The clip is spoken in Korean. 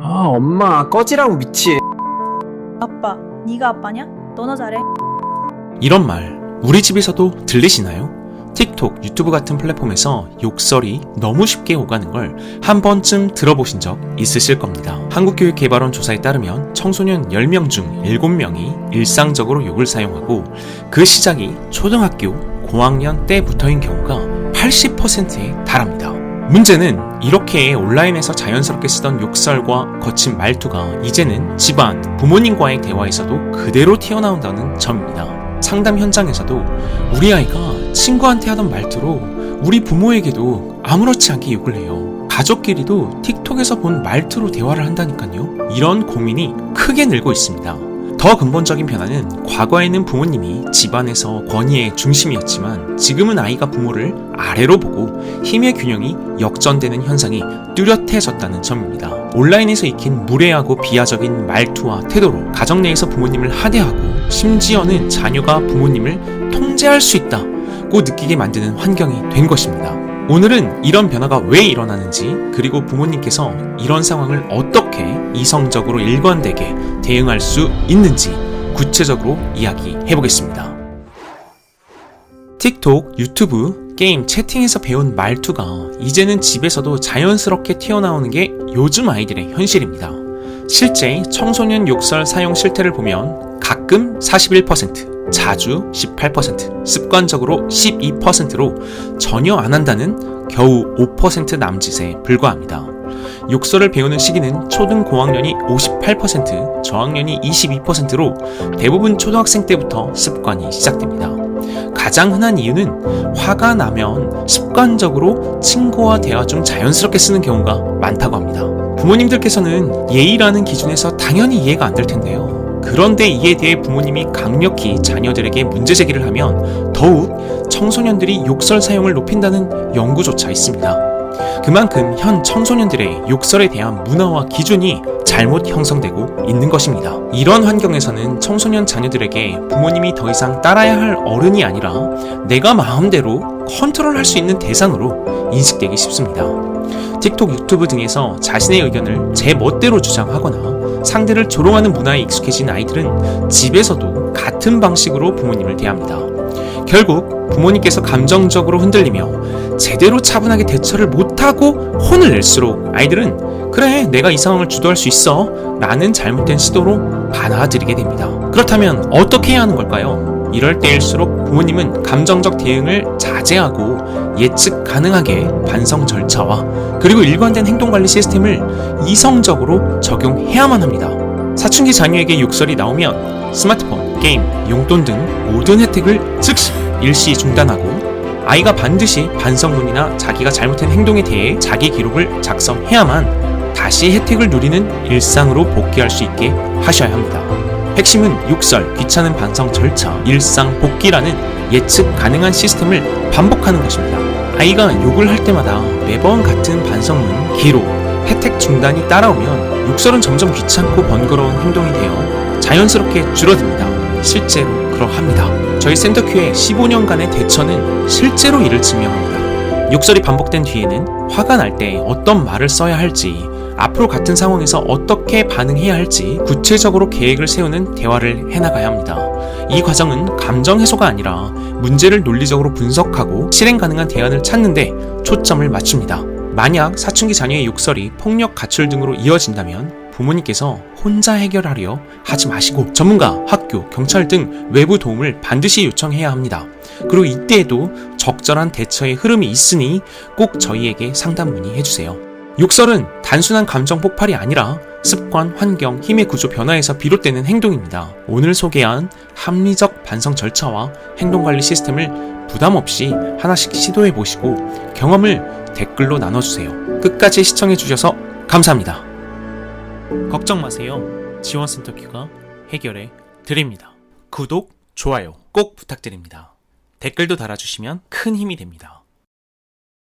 아, 엄마, 꺼지라고 미치. 아빠, 네가 아빠냐? 너나 잘해. 이런 말 우리 집에서도 들리시나요? 틱톡, 유튜브 같은 플랫폼에서 욕설이 너무 쉽게 오가는 걸 한 번쯤 들어보신 적 있으실 겁니다. 한국교육개발원 조사에 따르면 청소년 10명 중 7명이 일상적으로 욕을 사용하고 그 시작이 초등학교 고학년 때부터인 경우가 80%에 달합니다. 문제는 이렇게 온라인에서 자연스럽게 쓰던 욕설과 거친 말투가 이제는 집안, 부모님과의 대화에서도 그대로 튀어나온다는 점입니다. 상담 현장에서도 우리 아이가 친구한테 하던 말투로 우리 부모에게도 아무렇지 않게 욕을 해요. 가족끼리도 틱톡에서 본 말투로 대화를 한다니까요. 이런 고민이 크게 늘고 있습니다. 더 근본적인 변화는 과거에는 부모님이 집안에서 권위의 중심이었지만 지금은 아이가 부모를 아래로 보고 힘의 균형이 역전되는 현상이 뚜렷해졌다는 점입니다. 온라인에서 익힌 무례하고 비하적인 말투와 태도로 가정 내에서 부모님을 하대하고 심지어는 자녀가 부모님을 통제할 수 있다고 느끼게 만드는 환경이 된 것입니다. 오늘은 이런 변화가 왜 일어나는지, 그리고 부모님께서 이런 상황을 어떻게 이성적으로 일관되게 대응할 수 있는지 구체적으로 이야기해보겠습니다. 틱톡, 유튜브, 게임, 채팅에서 배운 말투가 이제는 집에서도 자연스럽게 튀어나오는 게 요즘 아이들의 현실입니다. 실제 청소년 욕설 사용 실태를 보면 가끔 41%, 자주 18%, 습관적으로 12%로 전혀 안 한다는 겨우 5% 남짓에 불과합니다. 욕설을 배우는 시기는 초등 고학년이 58%, 저학년이 22%로 대부분 초등학생 때부터 습관이 시작됩니다. 가장 흔한 이유는 화가 나면 습관적으로 친구와 대화 중 자연스럽게 쓰는 경우가 많다고 합니다. 부모님들께서는 예의라는 기준에서 당연히 이해가 안 될 텐데요. 그런데 이에 대해 부모님이 강력히 자녀들에게 문제 제기를 하면 더욱 청소년들이 욕설 사용을 높인다는 연구조차 있습니다. 그만큼 현 청소년들의 욕설에 대한 문화와 기준이 잘못 형성되고 있는 것입니다. 이런 환경에서는 청소년 자녀들에게 부모님이 더 이상 따라야 할 어른이 아니라 내가 마음대로 컨트롤할 수 있는 대상으로 인식되기 쉽습니다. 틱톡, 유튜브 등에서 자신의 의견을 제 멋대로 주장하거나 상대를 조롱하는 문화에 익숙해진 아이들은 집에서도 같은 방식으로 부모님을 대합니다. 결국 부모님께서 감정적으로 흔들리며 제대로 차분하게 대처를 못하고 혼을 낼수록 아이들은 그래, 내가 이 상황을 주도할 수 있어 라는 잘못된 시도로 받아들이게 됩니다. 그렇다면 어떻게 해야 하는 걸까요? 이럴 때일수록 부모님은 감정적 대응을 자제하고 예측 가능하게 반성 절차와 그리고 일관된 행동관리 시스템을 이성적으로 적용해야만 합니다. 사춘기 자녀에게 욕설이 나오면 스마트폰, 게임, 용돈 등 모든 혜택을 즉시 일시 중단하고 아이가 반드시 반성문이나 자기가 잘못한 행동에 대해 자기 기록을 작성해야만 다시 혜택을 누리는 일상으로 복귀할 수 있게 하셔야 합니다. 핵심은 욕설, 귀찮은 반성 절차, 일상 복귀라는 예측 가능한 시스템을 반복하는 것입니다. 아이가 욕을 할 때마다 매번 같은 반성문, 기록, 혜택 중단이 따라오면 욕설은 점점 귀찮고 번거로운 행동이 되어 자연스럽게 줄어듭니다. 실제로 그러합니다. 저희 센터큐의 15년간의 대처는 실제로 이를 증명합니다. 욕설이 반복된 뒤에는 화가 날 때 어떤 말을 써야 할지, 앞으로 같은 상황에서 어떻게 반응해야 할지 구체적으로 계획을 세우는 대화를 해나가야 합니다. 이 과정은 감정 해소가 아니라 문제를 논리적으로 분석하고 실행 가능한 대안을 찾는 데 초점을 맞춥니다. 만약 사춘기 자녀의 욕설이 폭력, 가출 등으로 이어진다면 부모님께서 혼자 해결하려 하지 마시고 전문가, 학교, 경찰 등 외부 도움을 반드시 요청해야 합니다. 그리고 이때에도 적절한 대처의 흐름이 있으니 꼭 저희에게 상담 문의해주세요. 욕설은 단순한 감정 폭발이 아니라 습관, 환경, 힘의 구조 변화에서 비롯되는 행동입니다. 오늘 소개한 합리적 반성 절차와 행동관리 시스템을 부담 없이 하나씩 시도해보시고 경험을 댓글로 나눠주세요. 끝까지 시청해주셔서 감사합니다. 걱정 마세요. 지원센터큐가 해결해 드립니다. 구독, 좋아요 꼭 부탁드립니다. 댓글도 달아주시면 큰 힘이 됩니다.